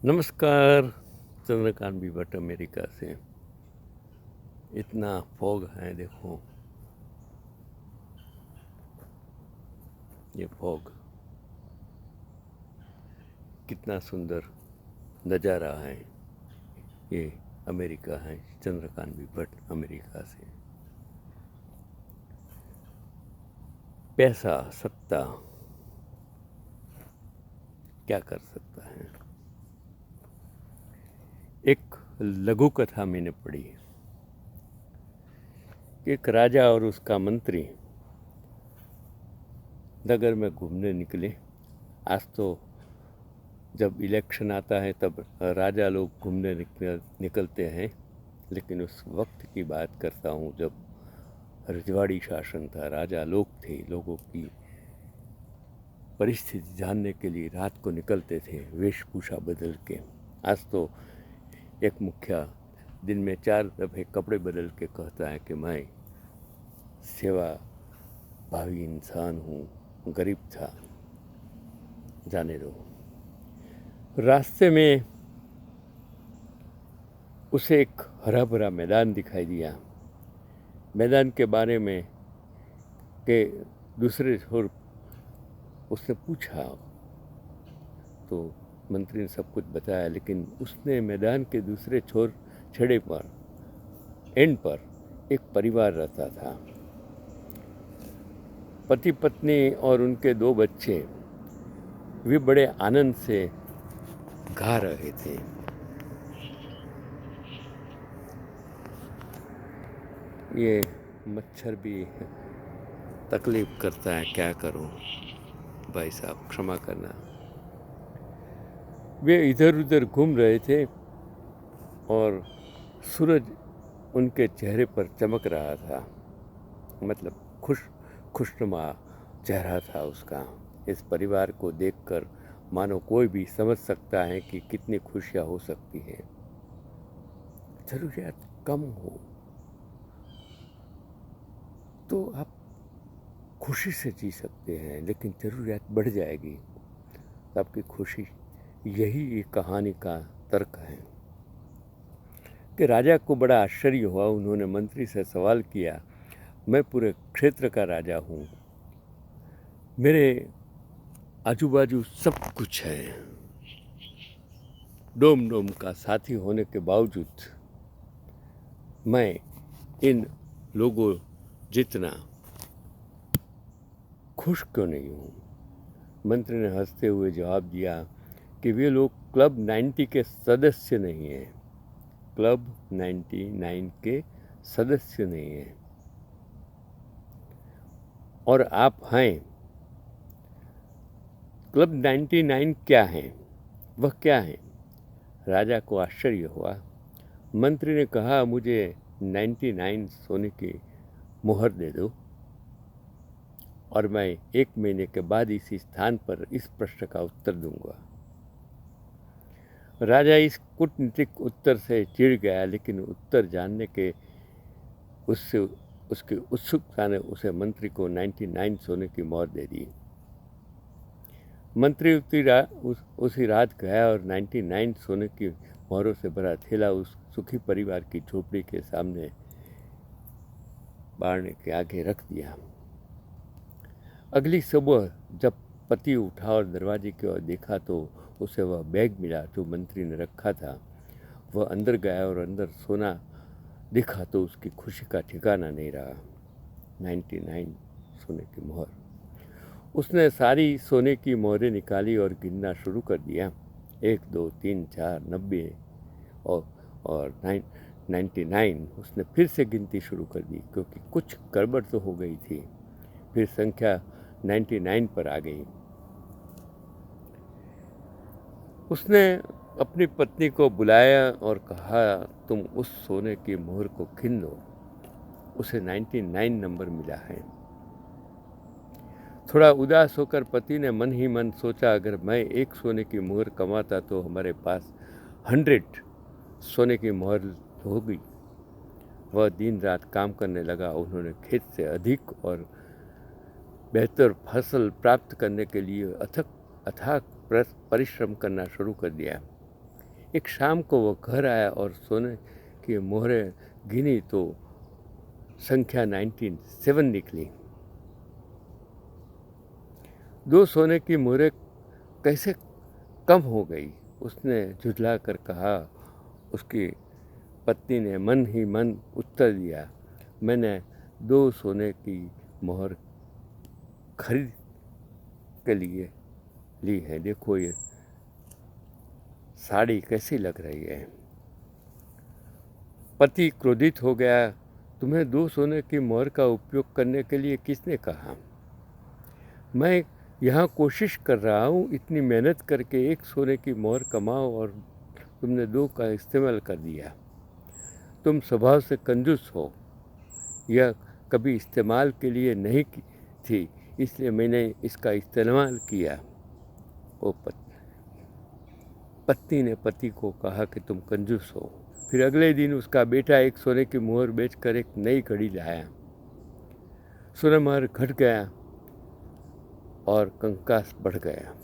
नमस्कार। Chandrakant B Bhatt America से। इतना फॉग है, देखो ये फॉग कितना सुंदर नज़ारा है। ये अमेरिका है, चंद्रकांत बी भट्ट अमेरिका से। पैसा सत्ता क्या कर सकता है। एक लघु कथा मैंने पढ़ी। एक राजा और उसका मंत्री नगर में घूमने निकले। आज तो जब इलेक्शन आता है तब राजा लोग घूमने निकलते हैं, लेकिन उस वक्त की बात करता हूँ जब रजवाड़ी शासन था। राजा लोग थे, लोगों की परिस्थिति जानने के लिए रात को निकलते थे वेशभूषा बदल के। आज तो एक मुखिया दिन में 4 दफ़े कपड़े बदल के कहता है कि मैं सेवा भावी इंसान हूँ, गरीब था, जाने दो। रास्ते में उसे एक हरा भरा मैदान दिखाई दिया। मैदान के बारे में के दूसरे छोर उसने पूछा तो मंत्री ने सब कुछ बताया, लेकिन उसने मैदान के दूसरे छेड़े पर एंड पर एक परिवार रहता था। पति पत्नी और उनके 2 बच्चे। वे बड़े आनंद से गा रहे थे। ये मच्छर भी तकलीफ करता है, क्या करूं भाई साहब, क्षमा करना। वे इधर उधर घूम रहे थे और सूरज उनके चेहरे पर चमक रहा था। मतलब खुशनुमा चेहरा था उसका। इस परिवार को देखकर मानो कोई भी समझ सकता है कि कितनी खुशियाँ हो सकती हैं। ज़रूरियात कम हो तो आप खुशी से जी सकते हैं, लेकिन ज़रूरियात बढ़ जाएगी तो आपकी खुशी, यही एक कहानी का तर्क है। कि राजा को बड़ा आश्चर्य हुआ। उन्होंने मंत्री से सवाल किया, मैं पूरे क्षेत्र का राजा हूँ, मेरे आजू बाजू सब कुछ है, डोम डोम का साथी होने के बावजूद मैं इन लोगों जितना खुश क्यों नहीं हूँ। मंत्री ने हंसते हुए जवाब दिया कि वे लोग क्लब 90 के सदस्य नहीं हैं। क्लब 99 के सदस्य नहीं हैं और आप हैं। क्लब 99 क्या है, वह क्या है? राजा को आश्चर्य हुआ। मंत्री ने कहा, मुझे 99 सोने की मुहर दे दो और मैं 1 महीने के बाद इसी स्थान पर इस प्रश्न का उत्तर दूंगा। राजा इस कूटनीतिक उत्तर से चिढ़ गया, लेकिन उत्तर जानने के उसकी उत्सुकता ने उसे मंत्री को 99 सोने की मोहर दे दी। मंत्री उसी रात गया और 99 सोने की मोहरों से भरा थैला उस सुखी परिवार की झोपड़ी के सामने बारने के आगे रख दिया। अगली सुबह जब पति उठा और दरवाजे की ओर देखा तो उसे वह बैग मिला जो मंत्री ने रखा था। वह अंदर गया और अंदर सोना दिखा तो उसकी खुशी का ठिकाना नहीं रहा। 99 सोने की मोहर। उसने सारी सोने की मोहरें निकाली और गिनना शुरू कर दिया। 1 2 3 4 90 और 99। उसने फिर से गिनती शुरू कर दी, क्योंकि कुछ गड़बड़ तो हो गई थी। फिर संख्या 99 पर आ गई। उसने अपनी पत्नी को बुलाया और कहा, तुम उस सोने की मोहर को गिन लो। उसे 99 नंबर मिला है। थोड़ा उदास होकर पति ने मन ही मन सोचा, अगर मैं 1 सोने की मोहर कमाता तो हमारे पास 100 सोने की मोहर होगी। वह दिन रात काम करने लगा। उन्होंने खेत से अधिक और बेहतर फसल प्राप्त करने के लिए अथक परिश्रम करना शुरू कर दिया। एक शाम को वो घर आया और सोने की मोहरें गिनी तो संख्या 97 निकली। 2 सोने की मोहरें कैसे कम हो गई, उसने झुठला कर कहा। उसकी पत्नी ने मन ही मन उत्तर दिया, मैंने 2 सोने की मोहर खरीद के लिए ली है। देखो ये साड़ी कैसी लग रही है। पति क्रोधित हो गया, तुम्हें 2 सोने की मोहर का उपयोग करने के लिए किसने कहा? मैं यहाँ कोशिश कर रहा हूँ, इतनी मेहनत करके 1 सोने की मोहर कमाओ और तुमने 2 का इस्तेमाल कर दिया। तुम स्वभाव से कंजूस हो। यह कभी इस्तेमाल के लिए नहीं थी, इसलिए मैंने इसका इस्तेमाल किया। वो पत्नी ने पति को कहा कि तुम कंजूस हो। फिर अगले दिन उसका बेटा 1 सोने की मोहर बेचकर एक नई घड़ी लाया। सोनामोहर घट गया और कंकास बढ़ गया।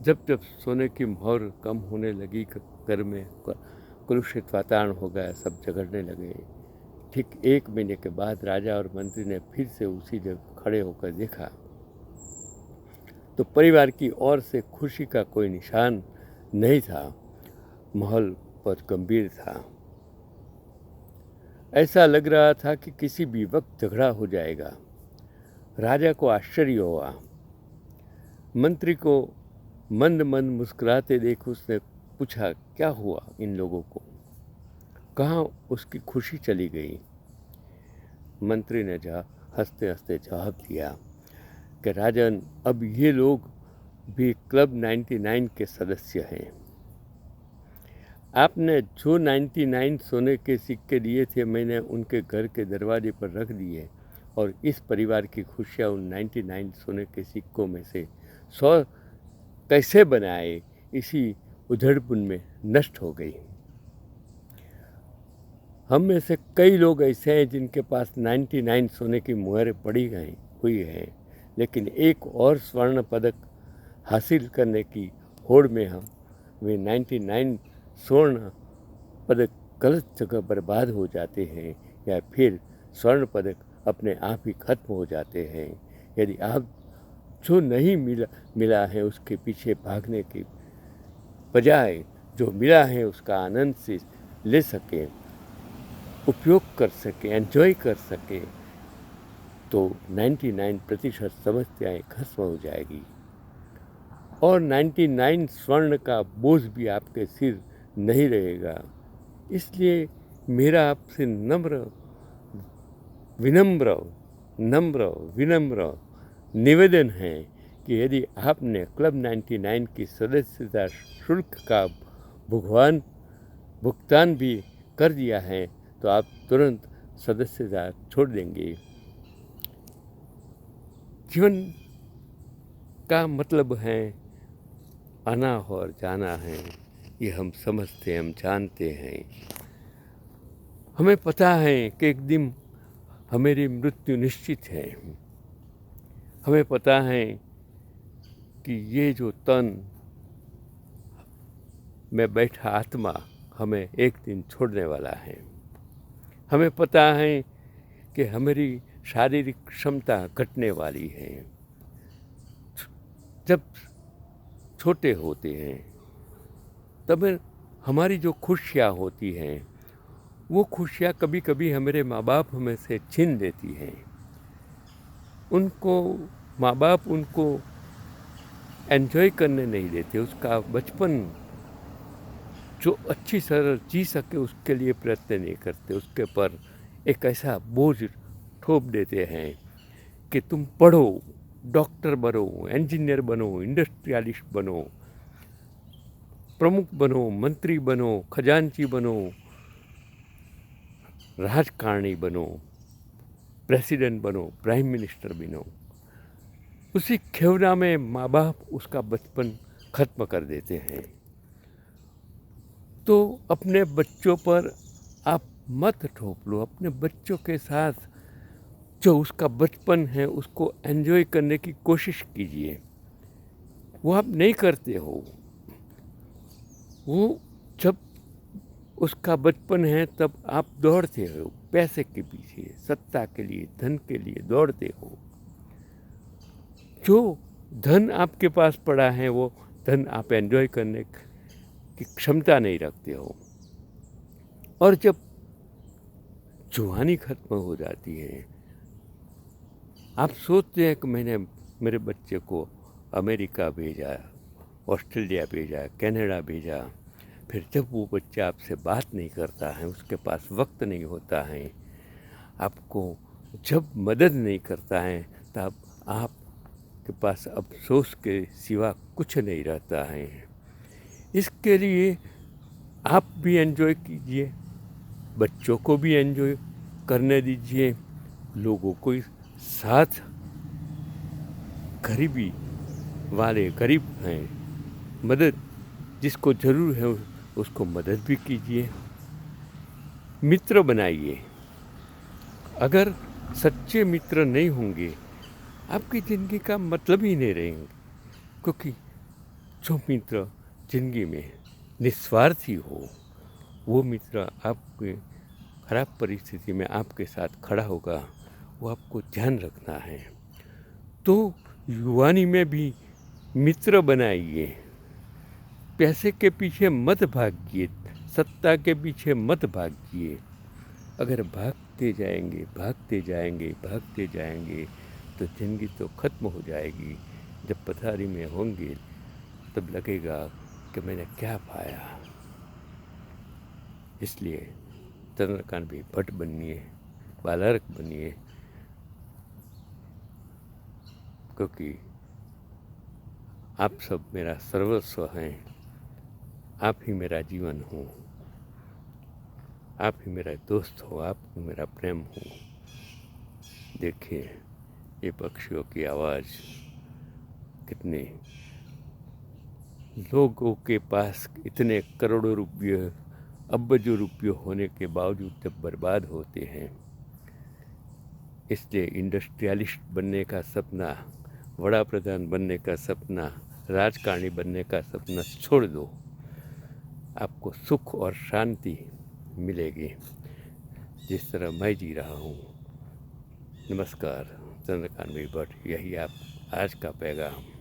जब जब सोने की मोहर कम होने लगी, घर में कलुषित वातावरण हो गया, सब झगड़ने लगे। ठीक 1 महीने के बाद राजा और मंत्री ने फिर से उसी जगह खड़े होकर देखा तो परिवार की ओर से खुशी का कोई निशान नहीं था। माहौल बहुत गंभीर था। ऐसा लग रहा था कि किसी भी वक्त झगड़ा हो जाएगा। राजा को आश्चर्य हुआ। मंत्री को मंद मंद मुस्कुराते देख उसने पूछा, क्या हुआ इन लोगों को? कहाँ उसकी खुशी चली गई? मंत्री ने हंसते हंसते जवाब दिया कि राजन, अब ये लोग भी क्लब 99 के सदस्य हैं। आपने जो 99 सोने के सिक्के दिए थे, मैंने उनके घर के दरवाजे पर रख दिए और इस परिवार की खुशियाँ उन 99 सोने के सिक्कों में से 100 कैसे बनाए, इसी उधड़पुन में नष्ट हो गई। हम में से कई लोग ऐसे हैं जिनके पास 99 सोने की मुहरें पड़ी हुई हैं, लेकिन एक और स्वर्ण पदक हासिल करने की होड़ में वे 99 स्वर्ण पदक गलत जगह बर्बाद हो जाते हैं या फिर स्वर्ण पदक अपने आप ही खत्म हो जाते हैं। यदि आप जो नहीं मिला है उसके पीछे भागने की बजाय जो मिला है उसका आनंद से ले सकें, उपयोग कर सके, एंजॉय कर सके, तो 99% समस्याएं खत्म हो जाएगी और 99 स्वर्ण का बोझ भी आपके सिर नहीं रहेगा। इसलिए मेरा आपसे विनम्र निवेदन है कि यदि आपने क्लब 99 की सदस्यता शुल्क का भुगतान भी कर दिया है तो आप तुरंत सदस्यता छोड़ देंगे। जीवन का मतलब है आना और जाना है, ये हम समझते हैं, हम जानते हैं। हमें पता है कि एक दिन हमारी मृत्यु निश्चित है। हमें पता है कि ये जो तन में बैठा आत्मा हमें एक दिन छोड़ने वाला है। हमें पता है कि हमारी शारीरिक क्षमता घटने वाली है। जब छोटे होते हैं तब हमारी जो खुशियाँ होती हैं वो खुशियाँ कभी कभी हमारे माँ बाप हमें से छीन लेती हैं। माँ बाप उनको एंजॉय करने नहीं देते। उसका बचपन जो अच्छी तरह जी सके उसके लिए प्रयत्न नहीं करते। उसके पर एक ऐसा बोझ ठोप देते हैं कि तुम पढ़ो, डॉक्टर बनो, इंजीनियर बनो, इंडस्ट्रियलिस्ट बनो, प्रमुख बनो, मंत्री बनो, खजांची बनो, राजकारणी बनो, प्रेसिडेंट बनो, प्राइम मिनिस्टर बनो। उसी खेवना में माँ बाप उसका बचपन खत्म कर देते हैं। तो अपने बच्चों पर आप मत ठोप लो। अपने बच्चों के साथ जो उसका बचपन है उसको एंजॉय करने की कोशिश कीजिए। वो आप नहीं करते हो। वो जब उसका बचपन है तब आप दौड़ते हो पैसे के पीछे, सत्ता के लिए, धन के लिए दौड़ते हो। जो धन आपके पास पड़ा है वो धन आप एंजॉय करने की क्षमता नहीं रखते हो। और जब जवानी खत्म हो जाती है, आप सोचते हैं कि मैंने मेरे बच्चे को अमेरिका भेजा, ऑस्ट्रेलिया भेजा, कनाडा भेजा। फिर जब वो बच्चा आपसे बात नहीं करता है, उसके पास वक्त नहीं होता है, आपको जब मदद नहीं करता है, तब आपके पास अफसोस के सिवा कुछ नहीं रहता है। इसके लिए आप भी एंजॉय कीजिए, बच्चों को भी एंजॉय करने दीजिए, लोगों को साथ, गरीबी वाले गरीब हैं, मदद जिसको ज़रूर है उसको मदद भी कीजिए। मित्र बनाइए। अगर सच्चे मित्र नहीं होंगे, आपकी ज़िंदगी का मतलब ही नहीं रहेंगे, क्योंकि जो मित्र ज़िंदगी में निस्वार्थी हो, वो मित्र आपके खराब परिस्थिति में आपके साथ खड़ा होगा, वो आपको ध्यान रखना है। तो युवानी में भी मित्र बनाइए, पैसे के पीछे मत भागिए, सत्ता के पीछे मत भागिए। अगर भागते जाएंगे तो ज़िंदगी तो ख़त्म हो जाएगी। जब पथारी में होंगे तब लगेगा कि मैंने क्या पाया। इसलिए चंद्रकांत भाई भट्ट बनिए, बालारक बनिए, क्योंकि आप सब मेरा सर्वस्व हैं। आप ही मेरा जीवन हो, आप ही मेरा दोस्त हो, आप ही मेरा प्रेम हो। देखिए ये पक्षियों की आवाज़ कितने लोगों के पास इतने करोड़ों रुपये, अब्बजों रुपये होने के बावजूद जब बर्बाद होते हैं। इसलिए इंडस्ट्रियलिस्ट बनने का सपना, वड़ा प्रधान बनने का सपना, राजकारणी बनने का सपना छोड़ दो। आपको सुख और शांति मिलेगी, जिस तरह मैं जी रहा हूँ। नमस्कार, चंद्रकांत भाई भट्ट, यही आप आज का पैगाम।